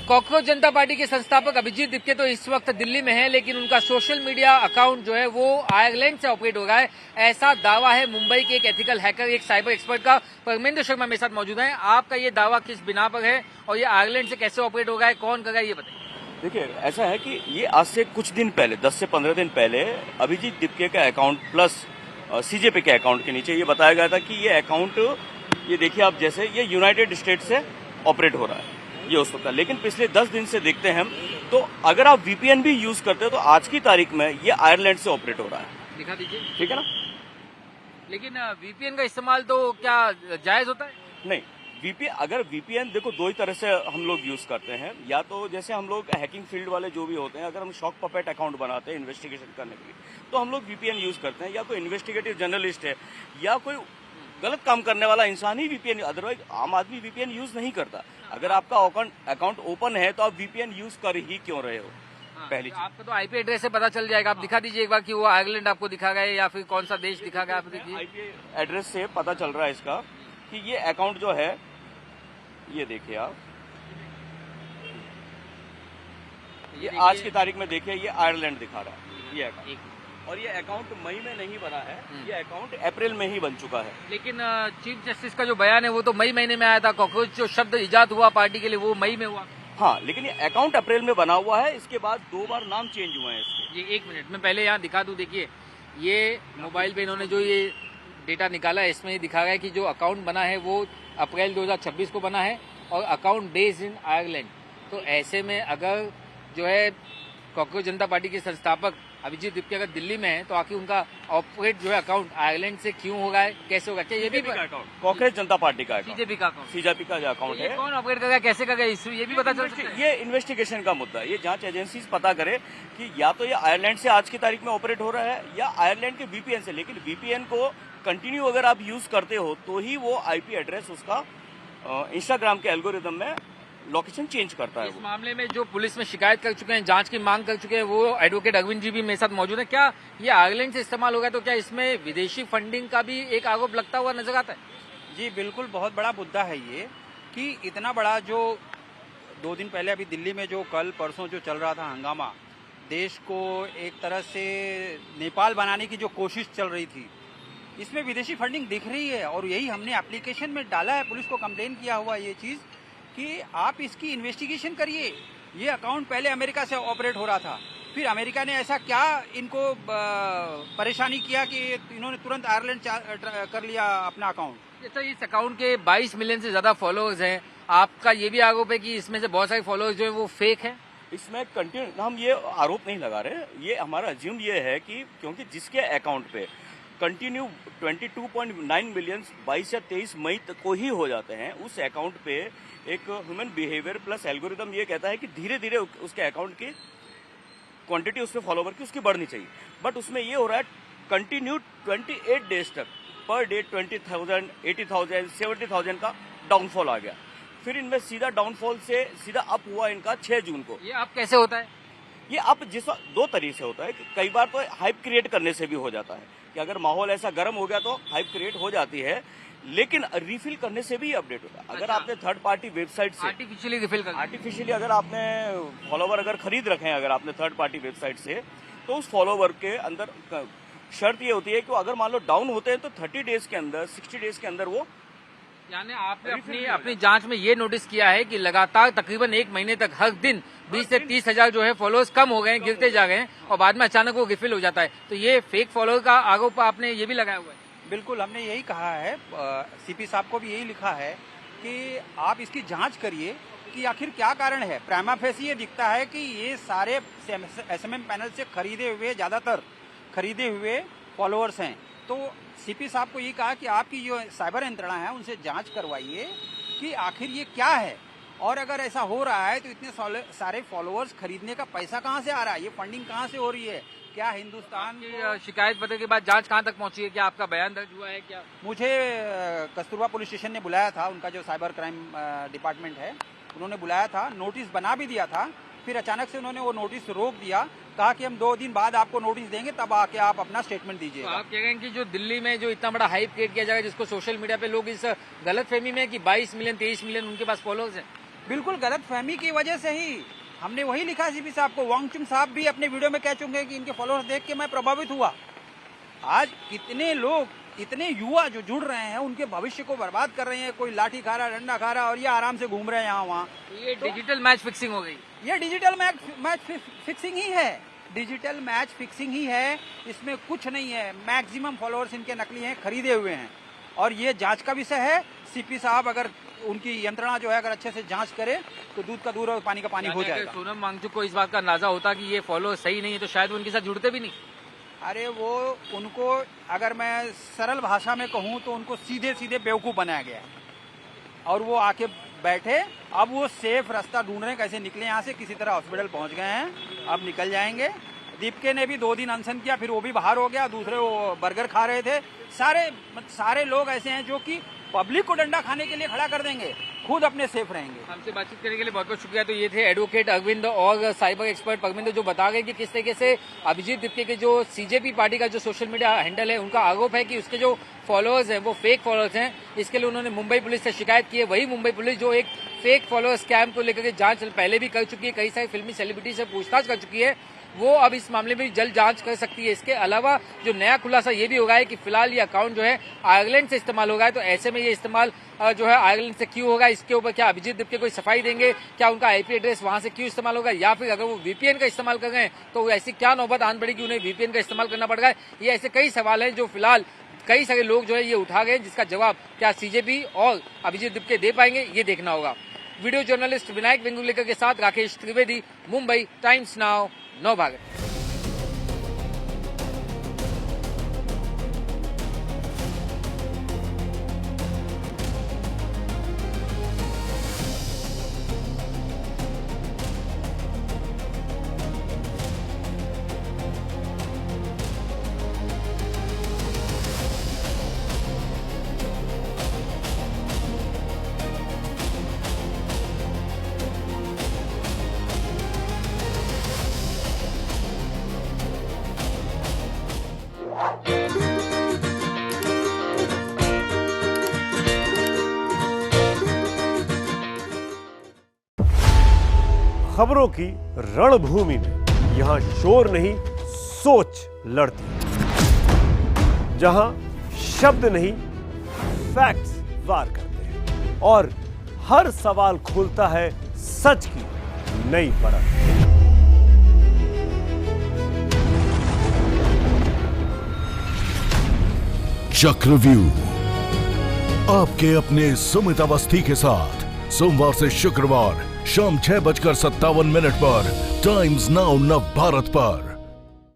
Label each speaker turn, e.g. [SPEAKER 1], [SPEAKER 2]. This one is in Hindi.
[SPEAKER 1] कॉकरोच जनता पार्टी के संस्थापक अभिजीत दीपके तो इस वक्त दिल्ली में है, लेकिन उनका सोशल मीडिया अकाउंट जो है वो आयरलैंड से ऑपरेट हो रहा है, ऐसा दावा है मुंबई के एक एथिकल हैकर, एक साइबर एक्सपर्ट का। परमेंद्र शर्मा मेरे साथ मौजूद हैं। आपका ये दावा किस बिना पर है और ये आयरलैंड से कैसे ऑपरेट हो रहा है, कौन कर रहा है, ये बताइए।
[SPEAKER 2] देखिए, ऐसा है कि ये आज से कुछ दिन पहले, 10 से 15 दिन पहले अभिजीत दीपके का अकाउंट प्लस सीजेपी के अकाउंट के नीचे ये बताया गया था कि ये अकाउंट, ये देखिए आप, जैसे ये यूनाइटेड स्टेट से ऑपरेट हो रहा है, ये उस वक्त। लेकिन पिछले 10 दिन से देखते हैं हम, तो अगर आप वीपीएन भी यूज करते हो तो आज की तारीख में ये आयरलैंड से ऑपरेट हो रहा है।
[SPEAKER 1] दिखा दीजिए।
[SPEAKER 2] ठीक है ना?
[SPEAKER 1] लेकिन वीपीएन का इस्तेमाल तो क्या जायज होता है?
[SPEAKER 2] नहीं, अगर वीपीएन, देखो दो ही तरह से हम लोग यूज करते हैं। या तो जैसे हम लोग हैकिंग फील्ड वाले जो भी होते हैं, अगर हम शॉक पपेट अकाउंट बनाते हैं इन्वेस्टिगेशन करने के लिए, तो हम लोग वीपीएन यूज करते हैं। या कोई इन्वेस्टिगेटिव जर्नलिस्ट है या कोई गलत काम करने वाला इंसान ही वीपीएन, अदरवाइज आम आदमी वीपीएन यूज नहीं करता। अगर आपका अकाउंट ओपन है तो आप वीपीएन यूज कर ही क्यों रहे हो? पहली चीज,
[SPEAKER 1] आपको तो आईपी एड्रेस से पता चल जाएगा। आप दिखा दीजिए एक बार कि वो आयरलैंड आपको दिखा गया या फिर कौन सा देश दिखा गया, आप देखिए।
[SPEAKER 2] आईपी एड्रेस से पता चल रहा है इसका कि ये अकाउंट जो है, ये देखिए आप, ये आज की तारीख में देखिए ये आयरलैंड दिखा रहा है ये अकाउंट। और ये अकाउंट मई में नहीं बना है, ये अकाउंट अप्रैल में ही बन चुका है।
[SPEAKER 1] लेकिन चीफ जस्टिस का जो बयान है वो तो मई महीने में आया था। कॉकरोच जो शब्द इजाद हुआ पार्टी के लिए वो मई में हुआ।
[SPEAKER 2] हाँ, लेकिन ये अकाउंट अप्रैल में बना हुआ है। इसके बाद 2 बार नाम चेंज हुए हैं इसके।
[SPEAKER 1] ये 1 मिनट में पहले यहाँ दिखा दूं, देखिए ये मोबाइल पे इन्होंने जो ये डेटा निकाला है, इसमें ये दिखा गया है कि जो अकाउंट बना है वो अप्रैल 2026 को बना है और अकाउंट बेस्ड इन आयरलैंड। तो ऐसे में अगर जो है कॉकरोच जनता पार्टी के संस्थापक अभिजीत दीपके अगर दिल्ली में है, तो आखिर उनका ऑपरेट जो है अकाउंट आयरलैंड से क्यों होगा, कैसे होगा? क्या ये भी
[SPEAKER 2] अकाउंट कॉकरोच जनता पार्टी का अकाउंट,
[SPEAKER 1] सीजेपी का अकाउंट,
[SPEAKER 2] सीजेपी का जो अकाउंट है,
[SPEAKER 1] कौन ऑपरेट करेगा, कैसे करेगा, ये भी पता चल सकता है।
[SPEAKER 2] ये इन्वेस्टिगेशन का मुद्दा है। ये जांच एजेंसी पता करे कि या तो ये आयरलैंड से आज की तारीख में ऑपरेट हो रहा है या आयरलैंड के वीपीएन से। लेकिन वीपीएन को कंटिन्यू अगर आप यूज करते हो तो ही वो आईपी एड्रेस उसका इंस्टाग्राम के एल्गोरिदम में लोकेशन चेंज करता है।
[SPEAKER 1] इस मामले में जो पुलिस में शिकायत कर चुके हैं, जांच की मांग कर चुके हैं, वो एडवोकेट अरविंद जी भी मेरे साथ मौजूद है। क्या ये आयरलैंड से इस्तेमाल होगा तो क्या इसमें विदेशी फंडिंग का भी एक आरोप लगता हुआ नजर आता है?
[SPEAKER 3] जी बिल्कुल, बहुत बड़ा मुद्दा है ये कि इतना बड़ा जो 2 दिन पहले अभी दिल्ली में जो कल परसों जो चल रहा था हंगामा, देश को एक तरह से नेपाल बनाने की जो कोशिश चल रही थी, इसमें विदेशी फंडिंग दिख रही है। और यही हमने एप्लीकेशन में डाला है, पुलिस को कंप्लेन किया हुआ ये चीज़ कि आप इसकी इन्वेस्टिगेशन करिए। ये अकाउंट पहले अमेरिका से ऑपरेट हो रहा था, फिर अमेरिका ने ऐसा क्या इनको परेशानी किया कि इन्होंने तुरंत आयरलैंड कर लिया अपना अकाउंट।
[SPEAKER 1] अच्छा, इस अकाउंट के 22 मिलियन से ज्यादा फॉलोअर्स हैं। आपका ये भी आरोप है कि इसमें से बहुत सारे फॉलोअर्स जो है वो फेक है?
[SPEAKER 2] इसमें कंटिन्यू हम ये आरोप नहीं लगा रहे। ये हमारा अज्यूम ये है कि क्योंकि जिसके अकाउंट पे कंटिन्यू 22.9 मिलियन 22 या 23 मई तक को ही हो जाते हैं, उस अकाउंट पे एक ह्यूमन बिहेवियर प्लस एल्गोरिदम ये कहता है कि धीरे धीरे उसके अकाउंट की क्वांटिटी, उसके फॉलोवर की उसकी बढ़नी चाहिए। बट उसमें ये हो रहा है कंटिन्यू 28 डेज तक पर डे 20,000, 80,000, 70,000 का डाउनफॉल आ गया। फिर इनमें सीधा डाउनफॉल से सीधा अप हुआ इनका 6 जून को।
[SPEAKER 1] ये अप कैसे होता है?
[SPEAKER 2] ये अप जिस 2 तरीके से होता है कि कई बार तो हाइप क्रिएट करने से भी हो जाता है कि अगर माहौल ऐसा गर्म हो गया तो हाइप क्रिएट हो जाती है, लेकिन रिफिल करने से भी अपडेट होता है। अगर आपने थर्ड पार्टी वेबसाइट से
[SPEAKER 1] आर्टिफिशियली रिफिल कर,
[SPEAKER 2] आर्टिफिशियली अगर आपने फॉलोवर अगर खरीद रखे हैं अगर आपने थर्ड पार्टी वेबसाइट से, तो उस फॉलोवर के अंदर शर्त ये होती है कि अगर मान लो डाउन होते हैं तो 30 डेज के अंदर, 60 डेज के अंदर वो,
[SPEAKER 1] यानी आपने अपनी जांच में ये नोटिस किया है कि लगातार तकरीबन 1 महीने तक हर दिन 20 से 30 हजार जो है फॉलोअर्स कम हो गए हैं, गिरते जा गए हैं और बाद में अचानक वो रिफिल हो जाता है। तो ये फेक फॉलोअर का आरोप आपने ये भी लगाया हुआ है?
[SPEAKER 3] बिल्कुल, हमने यही कहा है, सीपी साहब को भी यही लिखा है कि आप इसकी जांच करिए कि आखिर क्या कारण है। प्राइमा फेसी ये दिखता है कि ये सारे एसएमएम पैनल से खरीदे हुए, ज़्यादातर खरीदे हुए फॉलोअर्स हैं। तो सीपी साहब को ये कहा कि आपकी जो साइबर यंत्रणा है उनसे जांच करवाइए कि आखिर ये क्या है, और अगर ऐसा हो रहा है तो इतने सारे फॉलोअर्स खरीदने का पैसा कहाँ से आ रहा है, ये फंडिंग कहाँ से हो रही है, क्या हिंदुस्तान
[SPEAKER 1] की शिकायत पत्र के बाद जांच कहाँ तक पहुंची है? क्या आपका बयान दर्ज हुआ है? क्या
[SPEAKER 3] मुझे कस्तूरबा पुलिस स्टेशन ने बुलाया था, उनका जो साइबर क्राइम डिपार्टमेंट है उन्होंने बुलाया था, नोटिस बना भी दिया था, फिर अचानक से उन्होंने वो नोटिस रोक दिया, कहा कि हम 2 दिन बाद आपको नोटिस देंगे, तब आके आप अपना स्टेटमेंट दीजिए।
[SPEAKER 1] तो आप कह रहे हैं कि जो दिल्ली में जो इतना बड़ा हाइप क्रिएट किया जाएगा, जिसको सोशल मीडिया पे लोग इस गलत फहमी में कि 22 मिलियन 23 मिलियन उनके पास फॉलोअर्स हैं,
[SPEAKER 3] बिल्कुल गलत फहमी की वजह से ही हमने वही लिखा सीपी साहब को। वांगचुक साहब भी अपने वीडियो में कह चुके हैं कि इनके फॉलोअर्स देख के मैं प्रभावित हुआ। आज कितने लोग, इतने युवा जो जुड़ रहे हैं, उनके भविष्य को बर्बाद कर रहे हैं। कोई लाठी खा रहा, डंडा खा रहा, और ये आराम से घूम रहे हैं यहाँ वहाँ।
[SPEAKER 1] ये डिजिटल मैच फिक्सिंग हो गई।
[SPEAKER 3] ये डिजिटल मैच फिक्सिंग ही है, डिजिटल मैच फिक्सिंग ही है। इसमें कुछ नहीं है। मैक्सिमम फॉलोअर्स इनके नकली हैं, खरीदे हुए हैं, और ये जांच का विषय है। सीपी साहब अगर उनकी यंत्रणा जो है अगर अच्छे से जांच करे तो दूध का दूध और पानी का पानी हो जाएगा।
[SPEAKER 1] सोनम वांगचुक को इस बात का अंदाजा होता कि ये फॉलो सही नहीं है तो शायद वो उनके साथ जुड़ते भी नहीं।
[SPEAKER 3] अरे वो उनको, अगर मैं सरल भाषा में कहूँ तो उनको सीधे सीधे बेवकूफ़ बनाया गया है, और वो आके बैठे। अब वो सेफ रास्ता ढूंढ रहे हैं कैसे निकले यहाँ से। किसी तरह हॉस्पिटल पहुँच गए हैं, अब निकल जाएंगे। दीपके ने भी 2 दिन अनशन किया, फिर वो भी बाहर हो गया। दूसरे वो बर्गर खा रहे थे। सारे लोग ऐसे हैं जो कि पब्लिक को डंडा खाने के लिए खड़ा कर देंगे, खुद अपने सेफ रहेंगे।
[SPEAKER 1] हमसे बातचीत करने के लिए बहुत बहुत शुक्रिया। तो ये थे एडवोकेट अरविंद और साइबर एक्सपर्ट परमिंदर, जो बता गए कि किस तरीके से अभिजीत दीपके के जो सीजेपी पार्टी का जो सोशल मीडिया हैंडल है, उनका आरोप है कि उसके जो फॉलोअर्स हैं वो फेक फॉलोअर्स हैं। इसके लिए उन्होंने मुंबई पुलिस से शिकायत की है। वही मुंबई पुलिस जो एक फेक फॉलोअर स्कैम को लेकर के जांच पहले भी कर चुकी है, कई सारे फिल्मी सेलिब्रिटी से पूछताछ कर चुकी है, वो अब इस मामले में जल्द जांच कर सकती है। इसके अलावा जो नया खुलासा ये भी होगा है कि फिलहाल ये अकाउंट जो है आयरलैंड से इस्तेमाल होगा है। तो ऐसे में ये इस्तेमाल जो है आयरलैंड से क्यों होगा, इसके ऊपर क्या अभिजीत दीपके कोई सफाई देंगे? क्या उनका आईपी एड्रेस वहां से क्यों इस्तेमाल होगा, या फिर अगर वो वीपीएन का इस्तेमाल कर रहे हैं तो ऐसी क्या नौबत आन पड़ी कि उन्हें वीपीएन का इस्तेमाल करना पड़ रहा है? ये ऐसे कई सवाल हैं जो फिलहाल कई सारे लोग जो है ये उठा गए, जिसका जवाब क्या सीजेपी और अभिजीत दीपके दे पाएंगे, ये देखना होगा। वीडियो जर्नलिस्ट विनायक वेंगुलेकर के साथ राकेश त्रिवेदी, मुंबई टाइम्स नाउ, नवभारत।
[SPEAKER 4] खबरों की रणभूमि में यहां शोर नहीं, सोच लड़ती है। जहां शब्द नहीं, फैक्ट्स वार करते हैं, और हर सवाल खोलता है सच की नई परत।
[SPEAKER 5] चक्रव्यूह आपके अपने सुमित अवस्थी के साथ सोमवार से शुक्रवार शाम 6:57 पर टाइम्स नाउ नवभारत पर।